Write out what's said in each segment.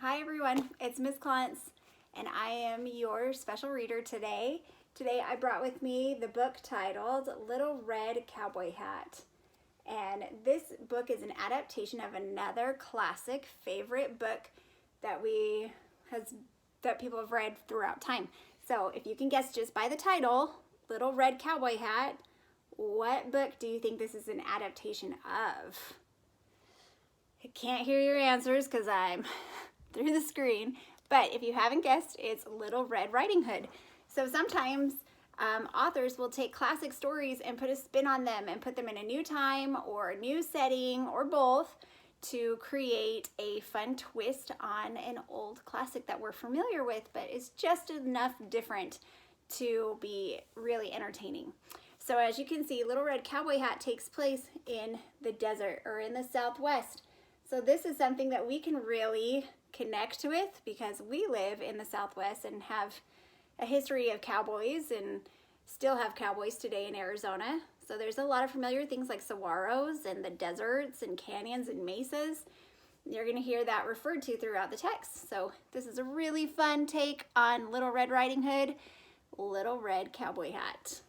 Hi everyone, it's Miss Clance and I am your special reader today. Today I brought with me the book titled Little Red Cowboy Hat. And this book is an adaptation of another classic favorite book that people have read throughout time. So if you can guess just by the title, Little Red Cowboy Hat, what book do you think this is an adaptation of? I can't hear your answers because I'm through the screen, but if you haven't guessed, it's Little Red Riding Hood. So sometimes authors will take classic stories and put a spin on them and put them in a new time or a new setting or both to create a fun twist on an old classic that we're familiar with, but is just enough different to be really entertaining. So as you can see, Little Red Cowboy Hat takes place in the desert or in the Southwest. So this is something that we can really connect with because we live in the Southwest and have a history of cowboys and still have cowboys today in Arizona. So there's a lot of familiar things like saguaros and the deserts and canyons and mesas. You're going to hear that referred to throughout the text. So this is a really fun take on Little Red Riding Hood, Little Red Cowboy Hat.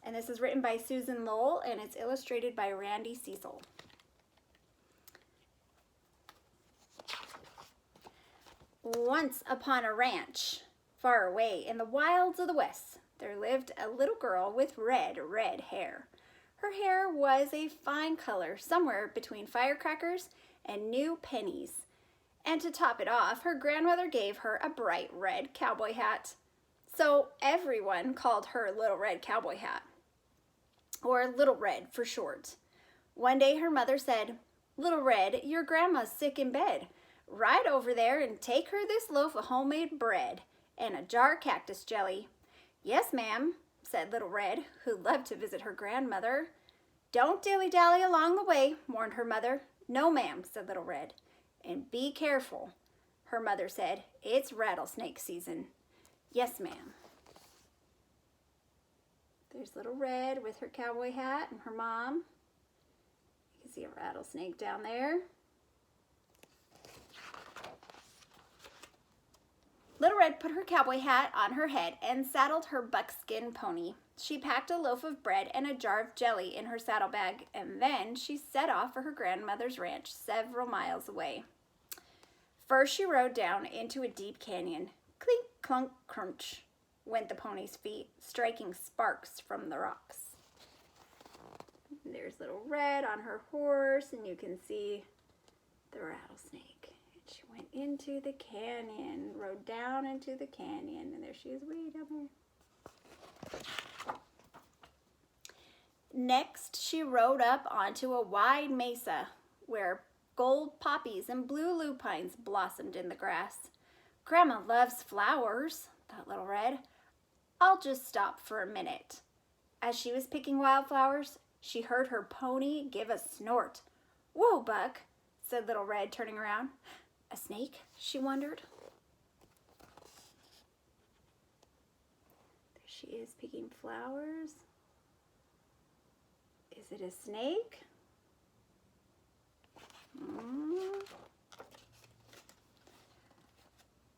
And this is written by Susan Lowell and it's illustrated by Randy Cecil. Once upon a ranch, far away in the wilds of the West, there lived a little girl with red hair. Her hair was a fine color, somewhere between firecrackers and new pennies. And to top it off, her grandmother gave her a bright red cowboy hat. So everyone called her Little Red Cowboy Hat, or Little Red for short. One day her mother said, "Little Red, your grandma's sick in bed. Ride over there and take her this loaf of homemade bread and a jar of cactus jelly." "Yes, ma'am," said Little Red, who loved to visit her grandmother. "Don't dilly-dally along the way," warned her mother. "No, ma'am," said Little Red. "And be careful," her mother said. "It's rattlesnake season." "Yes, ma'am." There's Little Red with her cowboy hat and her mom. You can see a rattlesnake down there. Little Red put her cowboy hat on her head and saddled her buckskin pony. She packed a loaf of bread and a jar of jelly in her saddlebag, and then she set off for her grandmother's ranch several miles away. First, she rode down into a deep canyon. Clink, clunk, crunch went the pony's feet, striking sparks from the rocks. There's Little Red on her horse, and you can see the rattlesnake. She went into the canyon, rode down into the canyon, and there she is way down there. Next, she rode up onto a wide mesa where gold poppies and blue lupines blossomed in the grass. "Grandma loves flowers," thought Little Red. "I'll just stop for a minute." As she was picking wildflowers, she heard her pony give a snort. "Whoa, Buck," said Little Red, turning around. A snake, she wondered. There she is picking flowers. Is it a snake?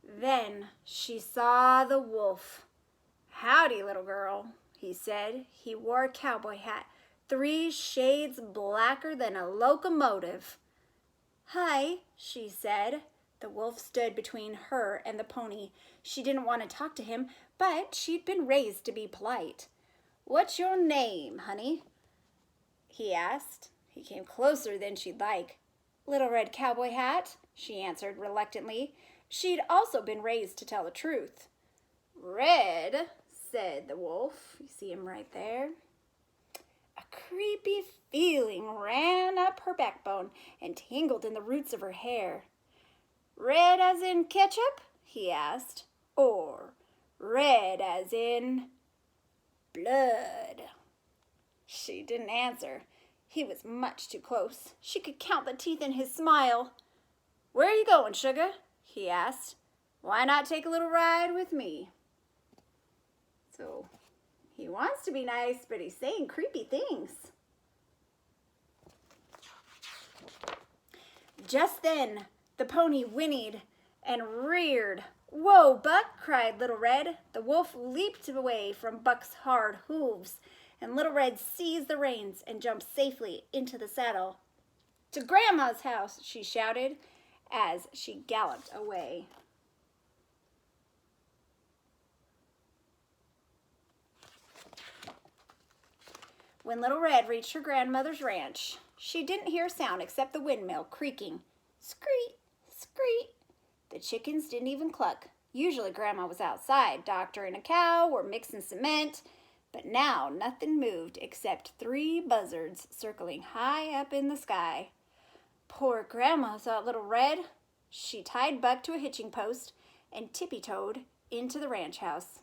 Then she saw the wolf. "Howdy, little girl," he said. He wore a cowboy hat, 3 shades blacker than a locomotive. "Hi," she said. The wolf stood between her and the pony. She didn't want to talk to him, but she'd been raised to be polite. "What's your name, honey?" he asked. He came closer than she'd like. "Little Red Cowboy Hat," she answered reluctantly. She'd also been raised to tell the truth. "Red," said the wolf. You see him right there. A creepy feeling ran up her backbone and tingled in the roots of her hair. "Red as in ketchup?" he asked. "Or red as in blood?" She didn't answer. He was much too close. She could count the teeth in his smile. "Where are you going, sugar?" he asked. "Why not take a little ride with me?" So he wants to be nice, but he's saying creepy things. Just then, the pony whinnied and reared. "Whoa, Buck!" cried Little Red. The wolf leaped away from Buck's hard hooves, and Little Red seized the reins and jumped safely into the saddle. "To Grandma's house!" she shouted as she galloped away. When Little Red reached her grandmother's ranch, she didn't hear a sound except the windmill creaking. Screet, screet. The chickens didn't even cluck. Usually Grandma was outside, doctoring a cow or mixing cement, but now nothing moved except 3 buzzards circling high up in the sky. Poor Grandma, thought Little Red. She tied Buck to a hitching post and tippy-toed into the ranch house.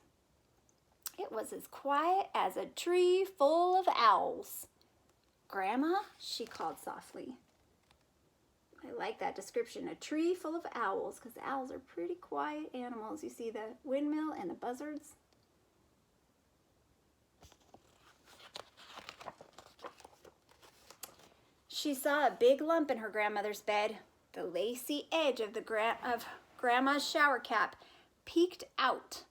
It was as quiet as a tree full of owls. "Grandma," she called softly. I like that description, a tree full of owls, because owls are pretty quiet animals. You see the windmill and the buzzards. She saw a big lump in her grandmother's bed. The lacy edge of Grandma's shower cap peeked out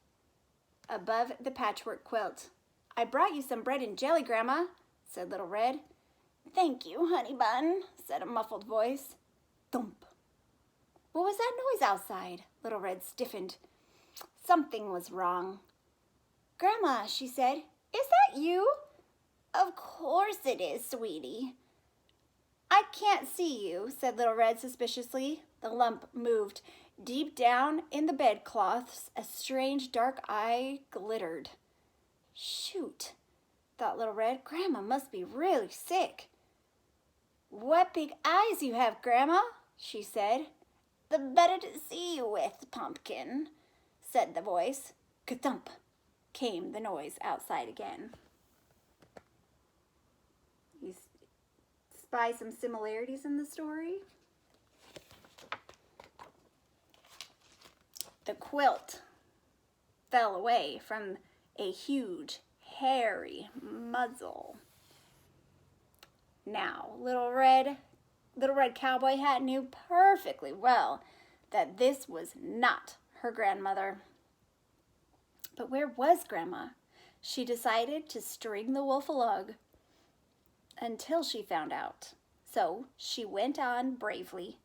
above the patchwork quilt. "I brought you some bread and jelly, Grandma," said Little Red. "Thank you, honey bun," said a muffled voice. Thump. What was that noise outside? Little Red stiffened. Something was wrong. "Grandma," she said, "is that you?" "Of course it is, sweetie." "I can't see you," said Little Red suspiciously. The lump moved. Deep down in the bedcloths, a strange dark eye glittered. Shoot, thought Little Red. Grandma must be really sick. "What big eyes you have, Grandma," she said. "The better to see you with, Pumpkin," said the voice. Ka-thump came the noise outside again. You spy some similarities in the story? The quilt fell away from a huge, hairy muzzle. Now, Little Red Cowboy Hat knew perfectly well that this was not her grandmother. But where was Grandma? She decided to string the wolf along until she found out. So she went on bravely.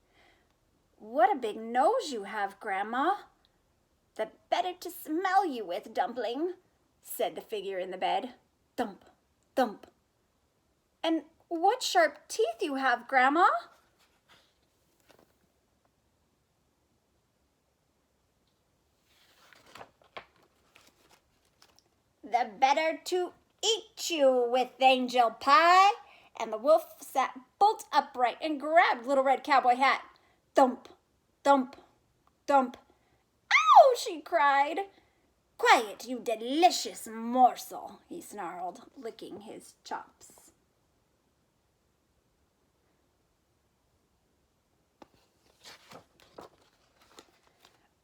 "What a big nose you have, Grandma." "The better to smell you with, Dumpling," said the figure in the bed. Thump, thump. "And what sharp teeth you have, Grandma." "The better to eat you with, Angel Pie." And the wolf sat bolt upright and grabbed Little Red Cowboy Hat. Thump, thump, thump. "Ow!" she cried. "Quiet, you delicious morsel," he snarled, licking his chops.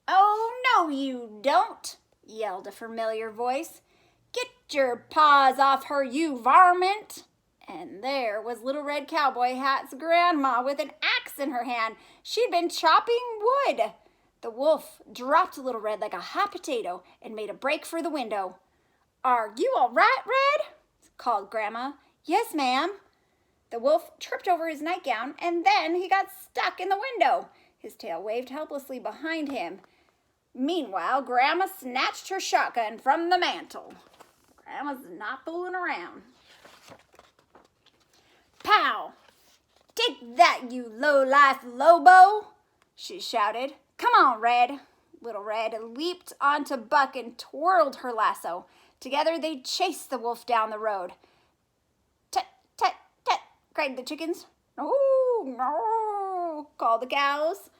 "Oh, no, you don't," yelled a familiar voice. "Get your paws off her, you varmint." And there was Little Red Cowboy Hat's grandma with an axe in her hand. She'd been chopping wood. The wolf dropped Little Red like a hot potato and made a break for the window. "Are you all right, Red?" called Grandma. "Yes, ma'am." The wolf tripped over his nightgown, and then he got stuck in the window. His tail waved helplessly behind him. Meanwhile, Grandma snatched her shotgun from the mantel. Grandma's not fooling around. "Pow! Take that, you low-life Lobo!" she shouted. "Come on, Red." Little Red leaped onto Buck and twirled her lasso. Together they chased the wolf down the road. "Tut, tut, tut," cried the chickens. "Oh, no," called the cows.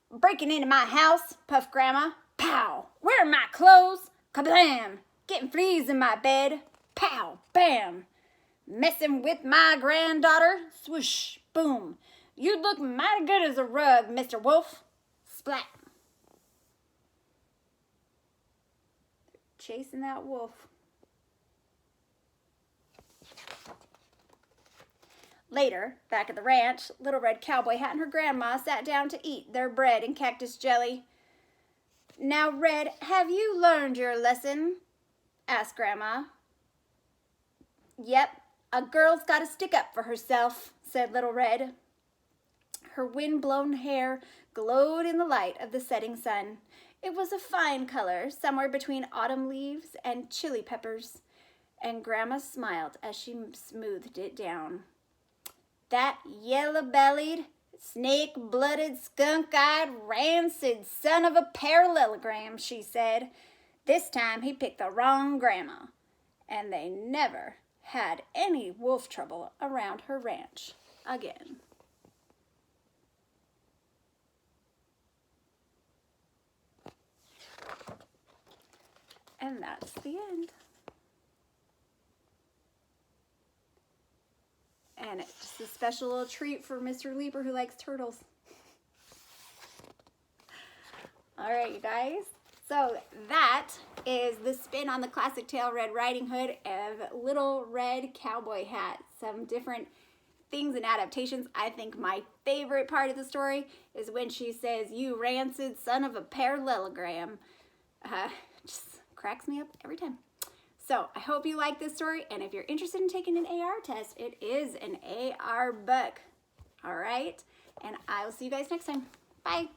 "Breaking into my house," puffed Grandma. "Pow! Where are my clothes? Kablam! Getting fleas in my bed. Pow! Bam! Messing with my granddaughter. Swoosh! Boom! You'd look mighty good as a rug, Mr. Wolf. Splat!" Chasing that wolf. Later, back at the ranch, Little Red Cowboy Hat and her grandma sat down to eat their bread and cactus jelly. Now, Red, have you learned your lesson? Asked Grandma. Yep, a girl's got to stick up for herself, said Little Red. Her wind-blown hair glowed in the light of the setting sun. It was a fine color, somewhere between autumn leaves and chili peppers, and Grandma smiled as she smoothed it down. That yellow-bellied, snake-blooded, skunk-eyed, rancid son of a parallelogram, she said. This time he picked the wrong grandma, and they never had any wolf trouble around her ranch again. And that's the end. And it's just a special little treat for Mr. Lieber who likes turtles. All right, you guys. So that is the spin on the classic tale, Red Riding Hood, of Little Red Cowboy Hat. Some different things and adaptations. I think my favorite part of the story is when she says, "You rancid son of a parallelogram." Just cracks me up every time. So I hope you like this story, and if you're interested in taking an AR test, it is an AR book. All right, and I will see you guys next time. Bye.